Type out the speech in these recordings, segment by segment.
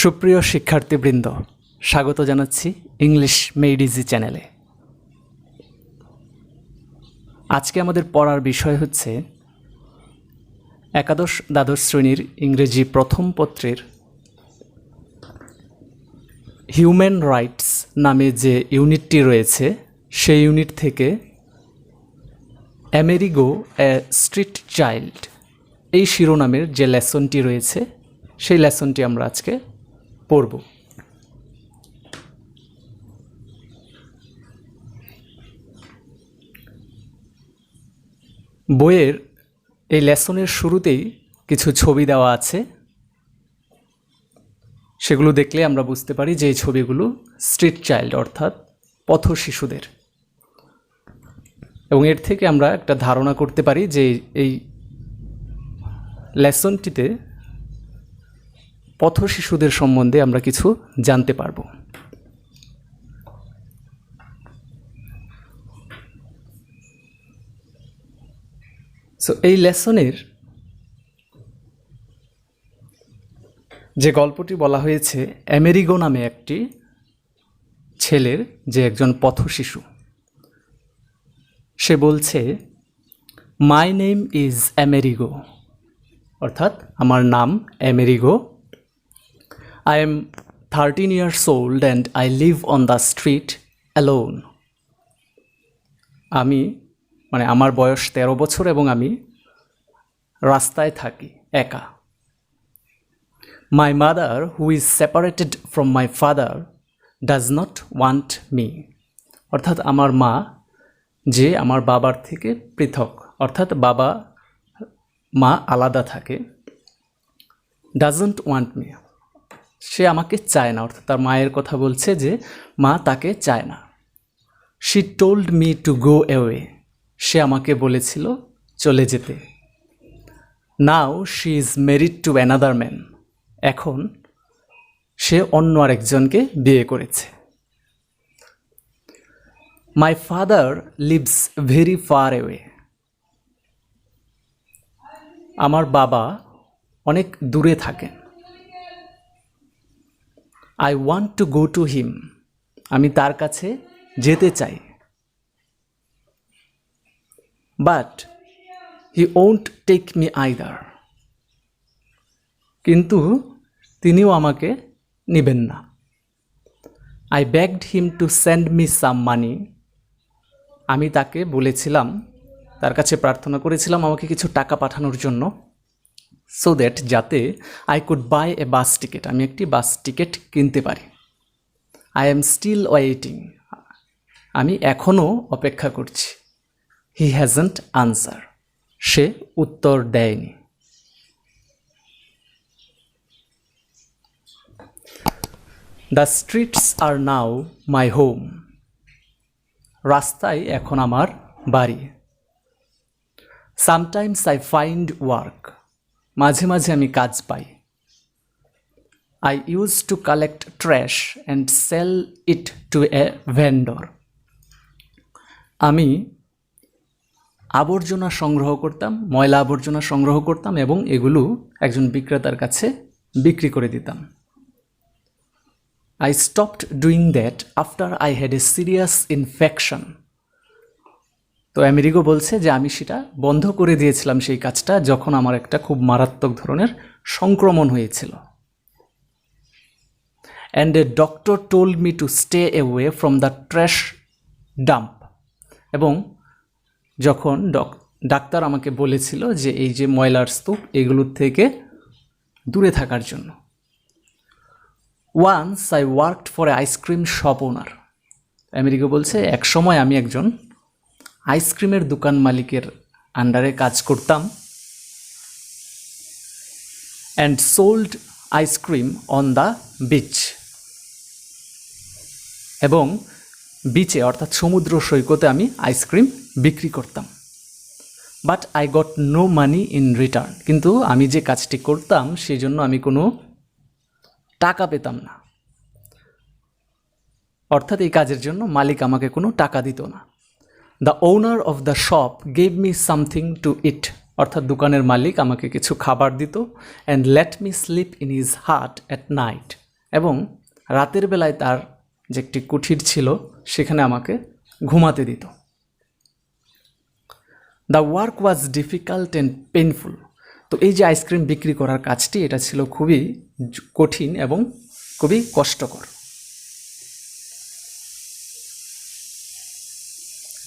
সুপ্রিয় শিক্ষার্থীবৃন্দ, স্বাগত জানাচ্ছি ইংলিশ মেড ইজি চ্যানেলে। আজকে আমাদের পড়ার বিষয় হচ্ছে একাদশ দ্বাদশ শ্রেণীর ইংরেজি প্রথম পত্রের হিউম্যান রাইটস নামে যে ইউনিটটি রয়েছে সেই ইউনিট থেকে আমেরিগো এ স্ট্রিট চাইল্ড এই শিরোনামের যে লেসনটি রয়েছে সেই লেসনটি আমরা আজকে পড়ব। বইয়ের এই লেসনের শুরুতেই কিছু ছবি দেওয়া আছে, সেগুলো দেখলে আমরা বুঝতে পারি যে এই ছবিগুলো স্ট্রিট চাইল্ড অর্থাৎ পথ শিশুদের, এবং এর থেকে আমরা একটা ধারণা করতে পারি যে এই লেসনটিতে পথ শিশুদের সম্বন্ধে আমরা কিছু জানতে পারব। সো এই লেসনের যে গল্পটি বলা হয়েছে আমেরিগো নামে একটি ছেলের, যে একজন পথ শিশু, সে বলছে মাই নেম ইজ আমেরিগো, অর্থাৎ আমার নাম Amerigo. I am 13 years old and I live on the street alone. আমার বয়স 13 বছর এবং আমি রাস্তায় থাকি একা। My mother, who is separated from my father, does not want me. অর্থাৎ আমার মা, যে আমার বাবার থেকে পৃথক, অর্থাৎ মা আলাদা থাকে, doesn't want me, সে আমাকে চায় না, অর্থাৎ তার মায়ের কথা বলছে যে মা তাকে চায় না। She told me to go away, সে আমাকে বলেছিল চলে যেতে। Now she is married to another man, এখন সে অন্য আরেকজনকে বিয়ে করেছে। My father lives very far away, আমার বাবা অনেক দূরে থাকেন। I want to go to him, আমি তার কাছে যেতে চাই। But he won't take me either, কিন্তু তিনিও আমাকে নেবেন না। I begged him to send me some money, আমি তাকে বলেছিলাম, তার কাছে প্রার্থনা করেছিলাম আমাকে কিছু টাকা পাঠানোর জন্য। So that, যাতে I could buy a bus ticket, আমি একটি বাস টিকিট কিনতে পারি। I am still waiting, আমি এখনও অপেক্ষা করছি। He hasn't answered, সে উত্তর দেয়নি। The streets are now my home, রাস্তায় এখন আমার বাড়ি। Sometimes I find work, মাঝে মাঝে আমি কাজ পাই। I used to collect trash and sell it to a vendor, আমি আবর্জনা সংগ্রহ করতাম, ময়লা আবর্জনা সংগ্রহ করতাম এবং এগুলো একজন বিক্রেতার কাছে বিক্রি করে দিতাম। I stopped doing that after I had a serious infection, তো আমেরিগো বলছে যে আমি সেটা বন্ধ করে দিয়েছিলাম সেই কাজটা যখন আমার একটা খুব মারাত্মক ধরনের সংক্রমণ হয়েছিল। And a doctor told me to stay away from the trash dump, এবং যখন ডাক্তার আমাকে বলেছিল যে এই যে ময়লার স্তূপ এগুলোর থেকে দূরে থাকার জন্য। Once I worked for an ice cream shop owner, Amerigo বলছে এক সময় আমি একজন আইসক্রিমের দোকান মালিকের আন্ডারে কাজ করতাম। And sold ice cream on the beach, এবং বিচে অর্থাৎ সমুদ্র সৈকতে আমি আইসক্রিম বিক্রি করতাম। But I got no money in return, কিন্তু আমি যে কাজটি করতাম সেই জন্য আমি কোনো টাকা পেতাম না, অর্থাৎ এই কাজের জন্য মালিক আমাকে কোনো টাকা দিত না। The owner of the shop gave me something to eat, অর্থাৎ দোকানের মালিক আমাকে কিছু খাবার দিত। And let me sleep in his hut at night, এবং রাতের বেলায় তার যে একটি কুঠির ছিল সেখানে আমাকে ঘুমাতে দিত। The work was difficult and painful. তো এই যে আইসক্রিম বিক্রি করার কাজটি, এটা ছিল খুবই কঠিন এবং খুবই কষ্টকর।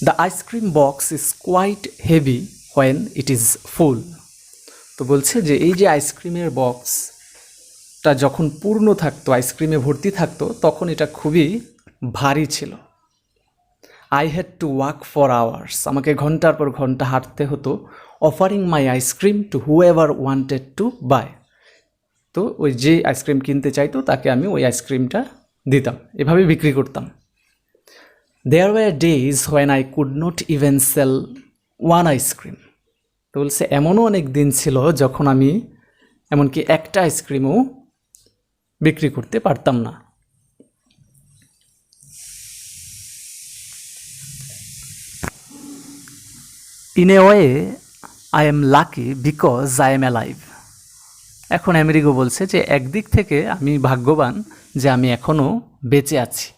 The ice cream box is quite heavy when it is full. তো বলছে যে এই যে আইসক্রিমের বক্সটা যখন পূর্ণ থাকতো, আইসক্রিমে ভর্তি থাকতো, তখন এটা খুবই ভারী ছিল। I had to walk for hours. আমাকে ঘন্টার পর ঘন্টা হাঁটতে হতো। Offering my ice cream to whoever wanted to buy. তো ওই যে আইসক্রিম কিনতে চাইতো তাকে আমি ওই আইসক্রিমটা দিতাম, এভাবে বিক্রি করতাম। There were days when I could not even sell one ice cream. তো বলছে এমনও অনেক দিন ছিল যখন আমি এমনকি একটা আইসক্রিমও বিক্রি করতে পারতাম না। In a way I am lucky because I am alive. এখন আমেরিগো বলছে যে একদিক থেকে আমি ভাগ্যবান যে আমি এখনও বেঁচে আছি।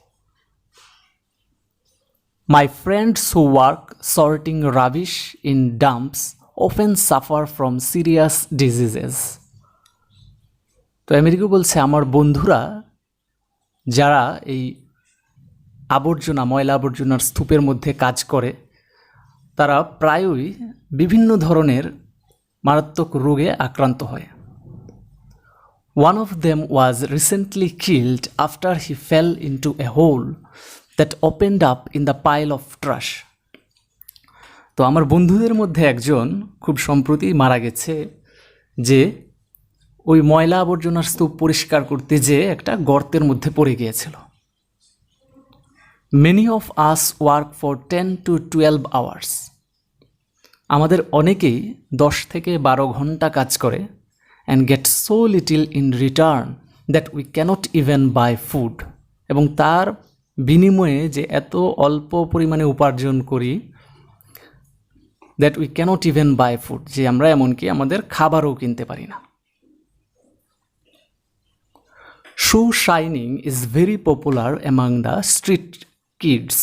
My friends who work sorting rubbish in dumps often suffer from serious diseases. তো আমেরিগো বলছে আমার বন্ধুরা যারা এই আবর্জনা, ময়লা আবর্জনার স্তূপের মধ্যে কাজ করে, তারা প্রায়ই বিভিন্ন ধরনের মারাত্মক রোগে আক্রান্ত হয়। One of them was recently killed after he fell into a hole that opened up in the pile of trash. তো আমার বন্ধুদের মধ্যে একজন খুব সম্প্রতি মারা গেছে যে ওই ময়লা আবর্জনার স্তূপ পরিষ্কার করতে যেয়ে একটা গর্তের মধ্যে পড়ে গিয়েছিল। Many of us work for 10 to 12 hours. আমাদের অনেকেই 10 থেকে 12 ঘন্টা কাজ করে and get so little in return that we cannot even buy food. এবং তার বিনিময়ে যে এত অল্প পরিমাণে উপার্জন করি that we cannot even buy food, যে আমরা এমনকি আমাদের খাবারও কিনতে পারি না। Shoe shining is very popular among the street kids.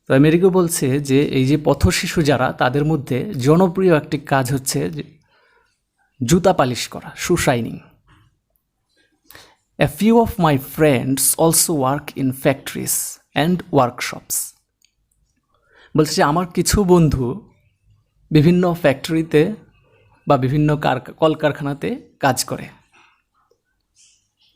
তো আমেরিকা বলছে যে এই যে পথশিশু যারা, তাদের মধ্যে জনপ্রিয় একটি কাজ হচ্ছে জুতা পালিশ করা, শু shining. A few of my friends also work in factories and workshops. বলছে যে আমার কিছু বন্ধু বিভিন্ন ফ্যাক্টরিতে বা বিভিন্ন কলকারখানাতে কাজ করে।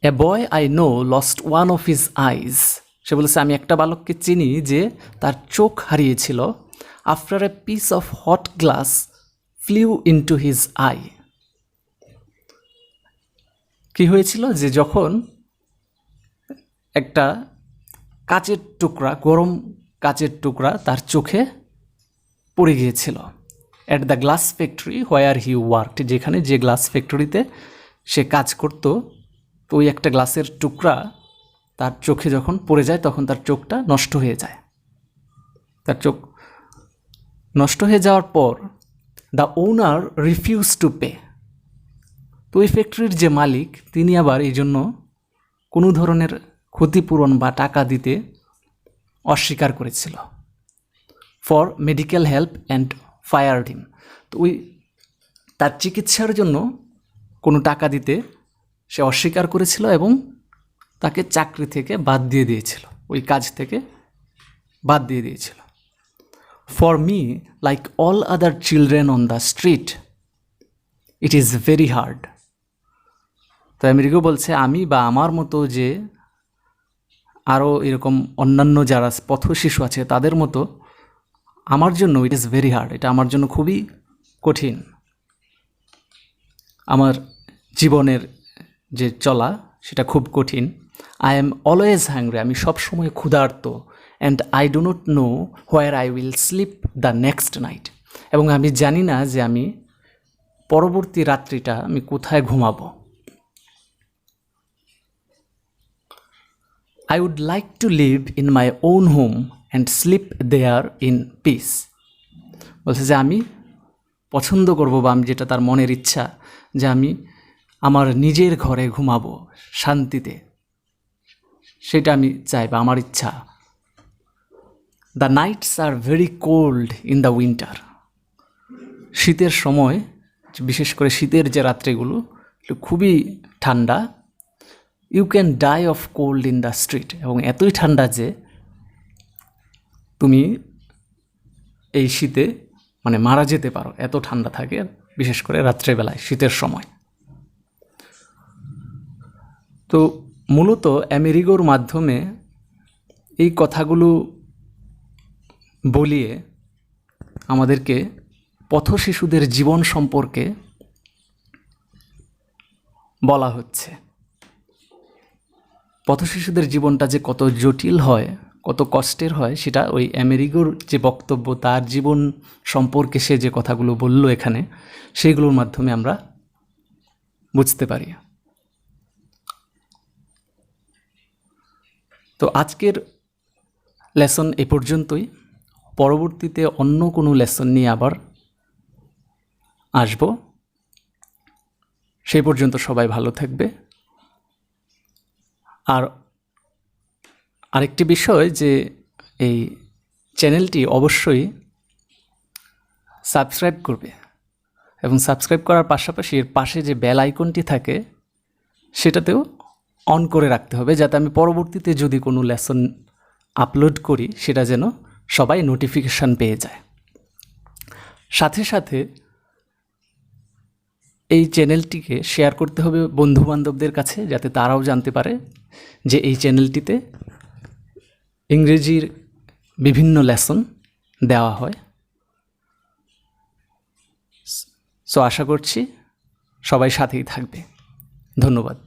A boy I know lost one of his eyes. সে বলেছে আমি একটা বালককে চিনি যে তার চোখ হারিয়েছিল after a piece of hot glass flew into his eye. কি হয়েছিল যে যখন একটা কাচের টুকরা, গরম কাচের টুকরা তার চোখে পড়ে গিয়েছিল। At the glass factory where he worked, যেখানে যে গ্লাস ফ্যাক্টরিতে সে কাজ করত, তো ওই একটা গ্লাসের টুকরা তার চোখে যখন পড়ে যায় তখন তার চোখটা নষ্ট হয়ে যায়। তার চোখ নষ্ট হয়ে যাওয়ার পর the owner refuse to pay. তো ওই ফ্যাক্টরির যে মালিক, তিনি আবার এই জন্য কোনো ধরনের ক্ষতিপূরণ বা টাকা দিতে অস্বীকার করেছিল। For medical help and fired him. তো ওই তার চিকিৎসার জন্য কোনো টাকা দিতে সে অস্বীকার করেছিল এবং তাকে চাকরি থেকে বাদ দিয়ে দিয়েছিল, ওই কাজ থেকে বাদ দিয়ে দিয়েছিল। For me like all other children on the street it is very hard. তো আমেরিকা বলছে আমি বা আমার মতো যে আরও এরকম অন্যান্য যারা পথ শিশু আছে তাদের মতো আমার জন্য ইট ইজ ভেরি হার্ড, এটা আমার জন্য খুবই কঠিন। আমার জীবনের যে চলা সেটা খুব কঠিন। আই এম অলওয়েজ হ্যাংরি, আমি সবসময় ক্ষুধার্ত। And I do not know where I will sleep the next night. এবং আমি জানি না যে আমি পরবর্তী রাত্রিটা আমি কোথায় ঘুমাবো। I would like to live in my own home and sleep there in peace. বলছে যে আমি পছন্দ করব, বা আমি যেটা তার মনের ইচ্ছা, যে আমি আমার নিজের ঘরে ঘুমাবো শান্তিতে, সেটা আমি চাই বা আমার ইচ্ছা। The nights are very cold in the winter. শীতের সময়, বিশেষ করে শীতের যে রাত্রিগুলো খুবই ঠান্ডা। You can die of cold in the street, এবং এতই ঠান্ডা যে তুমি এই শীতে মানে মারা যেতে পারো, এত ঠান্ডা থাকে বিশেষ করে রাত্রেবেলায় শীতের সময়। তো মূলত আমেরিগোর মাধ্যমে এই কথাগুলো বলিয়ে আমাদেরকে পথশিশুদের জীবন সম্পর্কে বলা হচ্ছে। পথশিশুদের জীবনটা যে কত জটিল হয়, কত কষ্টের হয়, সেটা ওই আমেরিগোর যে বক্তব্য, তার জীবন সম্পর্কে সে যে কথাগুলো বলল এখানে, সেগুলোর মাধ্যমে আমরা বুঝতে পারি। তো আজকের লেসন এ পর্যন্তই। পরবর্তীতে অন্য কোনো লেসন নিয়ে আবার আসব। সেই পর্যন্ত সবাই ভালো থাকবে। আর আরেকটি বিষয় যে এই চ্যানেলটি অবশ্যই সাবস্ক্রাইব করবে, এবং সাবস্ক্রাইব করার পাশাপাশি এর পাশে যে বেল আইকনটি থাকে সেটাতেও অন করে রাখতে হবে, যাতে আমি পরবর্তীতে যদি কোনো লেসন আপলোড করি সেটা যেন সবাই নোটিফিকেশান পেয়ে যায়। সাথে সাথে এই চ্যানেলটিকে শেয়ার করতে হবে বন্ধুবান্ধবদের কাছে, যাতে তারাও জানতে পারে যে এই চ্যানেলটিতে ইংরেজির বিভিন্ন লেসন দেওয়া হয়। সো আশা করছি সবাই সাথেই থাকবে। ধন্যবাদ।